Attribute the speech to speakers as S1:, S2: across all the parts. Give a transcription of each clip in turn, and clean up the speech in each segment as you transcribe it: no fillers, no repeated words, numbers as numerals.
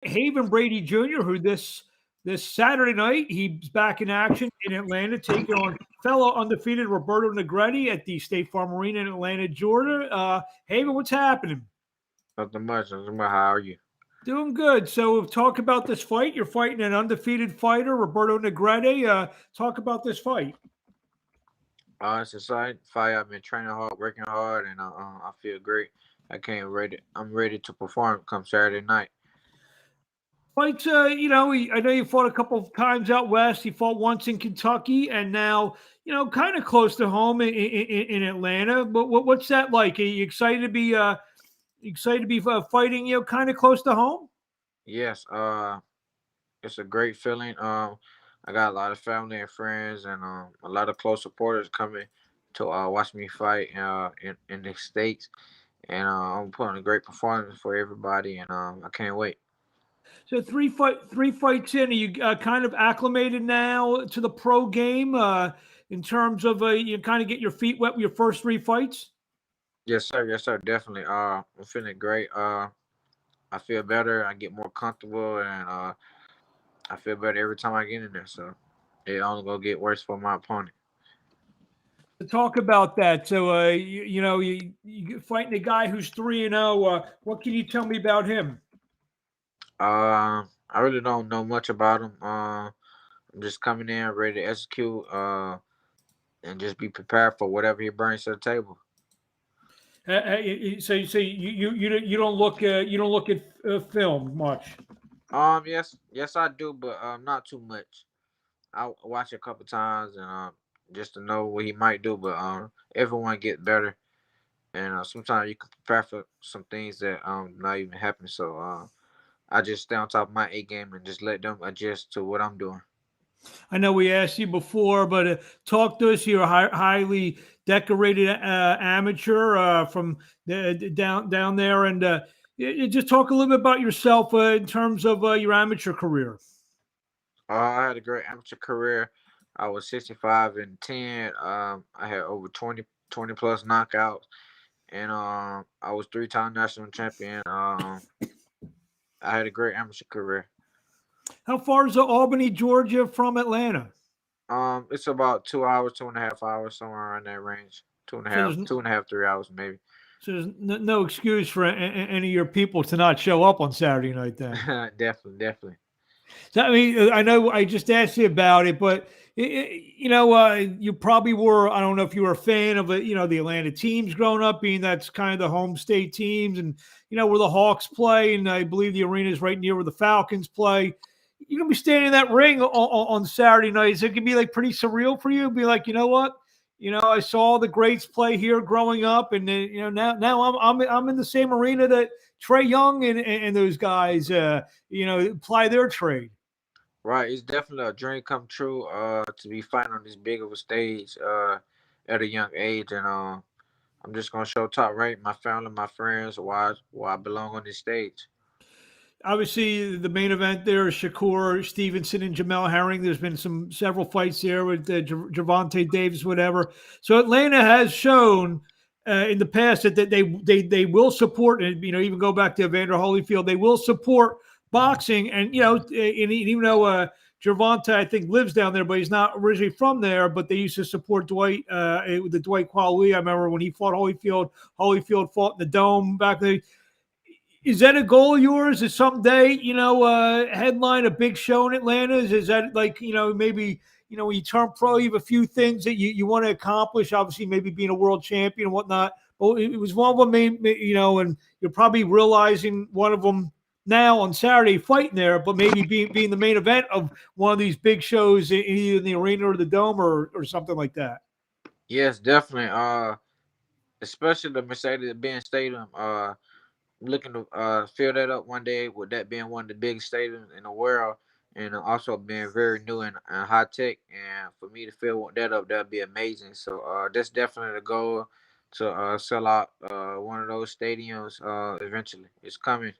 S1: Haven Brady Jr., who this Saturday night he's back in action in Atlanta, taking on fellow undefeated Roberto Negrete at the State Farm Arena in Atlanta, Georgia. Haven, what's happening?
S2: Nothing much. Nothing much. How are you?
S1: Doing good. So, talk about this fight. You're fighting an undefeated fighter, Roberto Negrete. Talk about this fight.
S2: It's a side fight. I've been training hard, working hard, and I feel great. I can't ready. I'm ready to perform come Saturday night.
S1: Fights, I know you fought a couple of times out west. You fought once in Kentucky, and now, kind of close to home in Atlanta. But what's that like? Are you excited to be fighting, kind of close to home?
S2: Yes. It's a great feeling. I got a lot of family and friends, and a lot of close supporters coming to watch me fight in the states, and I'm putting a great performance for everybody, and I can't wait.
S1: So three fights in. Are you kind of acclimated now to the pro game in terms of you kind of get your feet wet with your first three fights?
S2: Yes, sir. Yes, sir. Definitely. I'm feeling great. I feel better. I get more comfortable, and I feel better every time I get in there. So it only gonna get worse for my opponent.
S1: To talk about that. So you fighting a guy who's 3-0. What can you tell me about him?
S2: I really don't know much about him. I'm just coming in ready to execute. And just be prepared for whatever he brings to the table.
S1: So you don't look at film much.
S2: Yes, I do, but not too much. I watch it a couple times and just to know what he might do. But everyone get better, and sometimes you can prepare for some things that not even happen. So I just stay on top of my A game and just let them adjust to what I'm doing.
S1: I know we asked you before, but talk to us. You're a highly decorated amateur from down there, and just talk a little bit about yourself in terms of your amateur career.
S2: I had a great amateur career. I was 65-10. I had over 20 plus knockouts, and I was three-time national champion. I had a great amateur career.
S1: How far is Albany, Georgia, from Atlanta?
S2: It's about 2 hours, 2.5 hours, somewhere around that range. Two and a
S1: So
S2: half, 2.5, 3 hours maybe.
S1: there's no excuse for any of your people to not show up on Saturday night. Then,
S2: Definitely, definitely.
S1: so I mean, I know I just asked you about it, but you probably were. I don't know if you were a fan of the Atlanta teams growing up, being that's kind of the home state teams, and where the Hawks play, and I believe the arena is right near where the Falcons play. You're gonna be standing in that ring on Saturday nights. It can be like pretty surreal for you. Be like, you know what? I saw the greats play here growing up, and now I'm in the same arena that Trey Young and those guys apply their trade.
S2: Right, it's definitely a dream come true. To be fighting on this big of a stage. At a young age, and I'm just gonna show top rank my family, my friends, why I belong on this stage.
S1: Obviously, the main event there is Shakur Stevenson and Jamel Herring. There's been several fights there with Gervonta Davis, whatever. So Atlanta has shown in the past that they will support, and even go back to Evander Holyfield, they will support boxing, and and even though Gervonta I think lives down there, but he's not originally from there. But they used to support Dwight, the Dwight Quali. I remember when he fought Holyfield. Holyfield fought in the Dome back then. Is that a goal of yours? Is someday, headline a big show in Atlanta? Is that like, maybe, when you turn pro, you have a few things that you want to accomplish, obviously, maybe being a world champion and whatnot. But it was one of them, and you're probably realizing one of them now on Saturday fighting there, but maybe being the main event of one of these big shows, either in the arena or the dome or something like that.
S2: Yes, definitely. Especially the Mercedes-Benz Stadium. Looking to fill that up one day with that being one of the biggest stadiums in the world, and also being very new and high tech. And for me to fill that up, that'd be amazing. So that's definitely the goal to sell out one of those stadiums eventually. It's coming.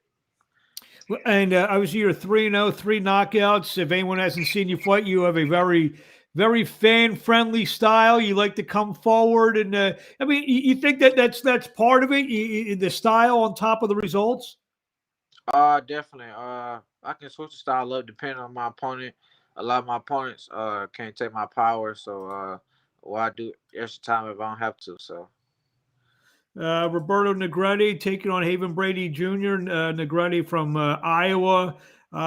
S1: And obviously, you're 3-0, three knockouts. If anyone hasn't seen you fight, you have a very, very fan friendly style. You like to come forward, and I mean, you think that that's part of it, the style on top of the results.
S2: Definitely. I can switch the style up depending on my opponent. A lot of my opponents can't take my power, so well, I do extra time if I don't have to. So
S1: Roberto Negrete taking on Haven Brady Jr. Negrete from Iowa.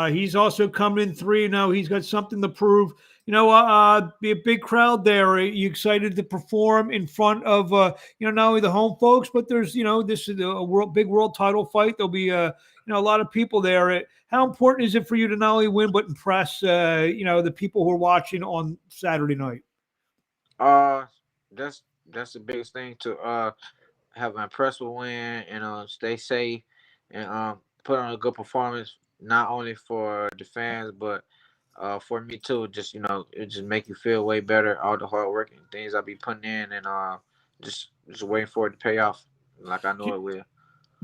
S1: He's also coming in 3-0. He's got something to prove. Be a big crowd there. Are you excited to perform in front of not only the home folks, but there's this is a big world title fight. There'll be a lot of people there. How important is it for you to not only win but impress the people who are watching on Saturday night?
S2: uh, that's the biggest thing to have an impressive win and stay safe and put on a good performance not only for the fans but for me too. Just it just make you feel way better. All the hard work and things I be putting in and just waiting for it to pay off like I know it will.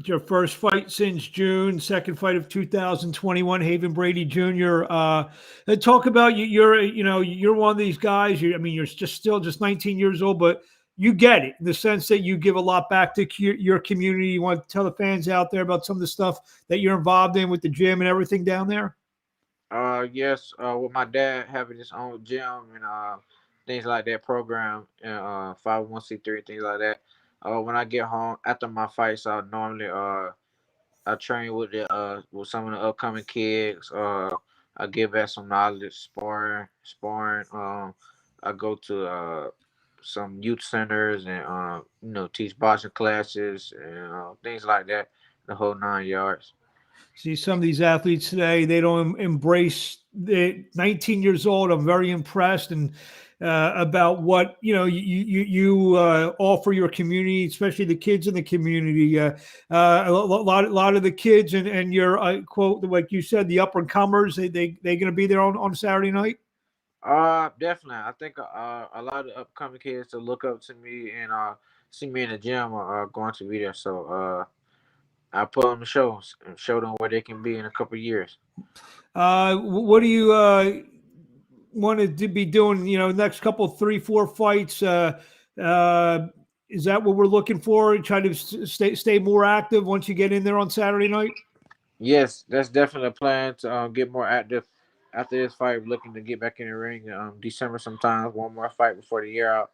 S1: Your first fight since June, second fight of 2021, Haven Brady Jr. Talk about you. You're one of these guys. You're just still just 19 years old, but you get it in the sense that you give a lot back to your community. You want to tell the fans out there about some of the stuff that you're involved in with the gym and everything down there.
S2: Yes, with my dad having his own gym and things like that program and 501c3 things like that. When I get home after my fights, I normally I train with the with some of the upcoming kids. I give back some knowledge, sparring. I go to some youth centers and teach boxing classes and things like that. The whole 9 yards.
S1: See some of these athletes today, they don't embrace the 19 years old. I'm very impressed and about what you offer your community, especially the kids in the community. A lot of the kids and your quote, like you said, the up and comers, they going to be there on Saturday night.
S2: Definitely. I think a lot of upcoming kids to look up to me and see me in the gym are going to be there. So I put on the shows and show them where they can be in a couple years.
S1: What do you want to be doing? Next couple, 3, 4 fights. Uh, is that what we're looking for? Try to stay more active once you get in there on Saturday night.
S2: Yes, that's definitely a plan to get more active after this fight. Looking to get back in the ring December sometime. One more fight before the year out,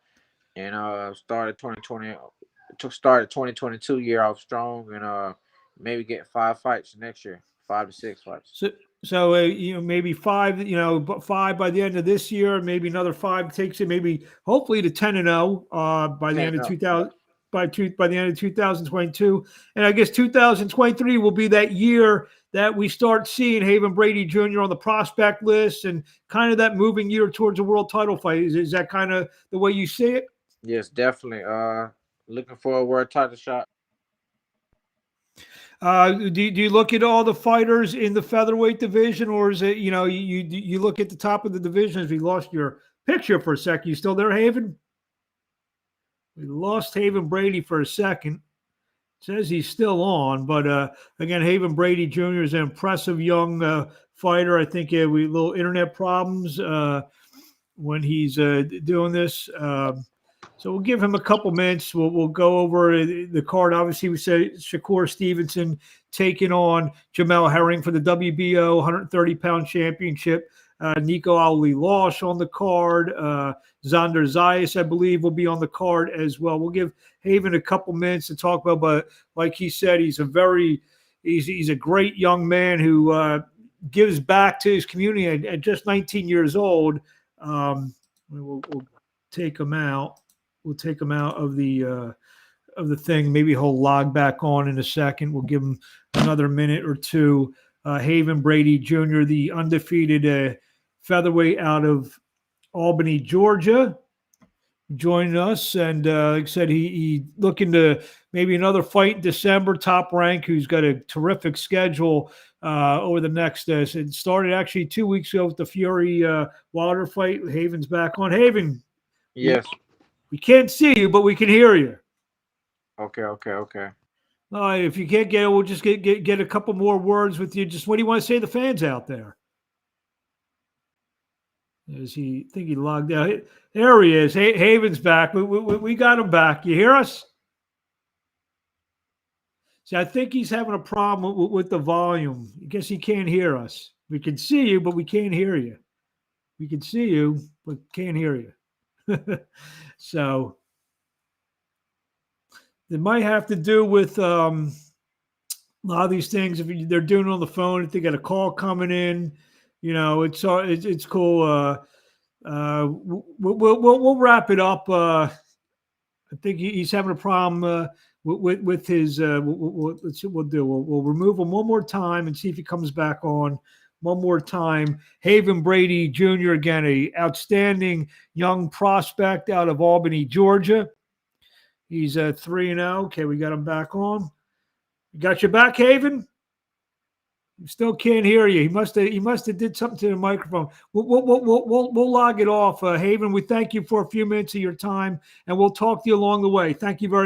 S2: and started 2020 to start 2022 year off strong, and maybe get 5 fights next year, 5 to 6 fights.
S1: So maybe five, but five by the end of this year, maybe another five takes it, maybe hopefully to 10-0 by the end of
S2: 10-0. Yeah.
S1: 2000 by the end of 2022, and I guess 2023 will be that year that we start seeing Haven Brady Jr. on the prospect list and kind of that moving year towards a world title fight. Is that kind of the way you see it?
S2: Yes, definitely. Looking for a world title shot.
S1: Do you look at all the fighters in the featherweight division, or is it you look at the top of the division? As we lost your picture for a second, you still there, Haven? We lost Haven Brady for a second. Says he's still on, but again, Haven Brady Jr. is an impressive young fighter. I think we little internet problems when he's doing this. So we'll give him a couple minutes. We'll go over the card. Obviously, we said Shakur Stevenson taking on Jamel Herring for the WBO 130-pound championship. Nico Ali Losh on the card. Xander Zayas, I believe, will be on the card as well. We'll give Haven a couple minutes to talk about, but like he said, he's a great young man who gives back to his community at just 19 years old. We'll take him out. We'll take him out of the thing. Maybe he'll log back on in a second. We'll give him another minute or two. Haven Brady Jr., the undefeated featherweight out of Albany, Georgia, joining us. And like I said, he looking to maybe another fight in December. Top Rank, who's got a terrific schedule over the next. It started actually 2 weeks ago with the Fury Wilder fight. Haven's back on. Haven, we
S2: Yes.
S1: we can't see you, but we can hear you.
S2: Okay. Okay. Okay.
S1: If you can't get it, we'll just get a couple more words with you. Just what do you want to say to the fans out there? Is he? I think he logged out. There he is. Haven's back. We got him back. You hear us? See, I think he's having a problem with the volume. I guess he can't hear us. We can see you, but we can't hear you. We can see you, but can't hear you. So it might have to do with a lot of these things. If they're doing it on the phone, if they got a call coming in, it's cool. We'll wrap it up. I think he's having a problem with his. Let's see what we'll do. We'll remove him one more time and see if he comes back on one more time. Haven Brady Jr. again, a outstanding young prospect out of Albany, Georgia. He's 3-0. Okay, we got him back on. You got your back, Haven? Still can't hear you. He must have did something to the microphone. We'll log it off, Haven. We thank you for a few minutes of your time, and we'll talk to you along the way. Thank you very much.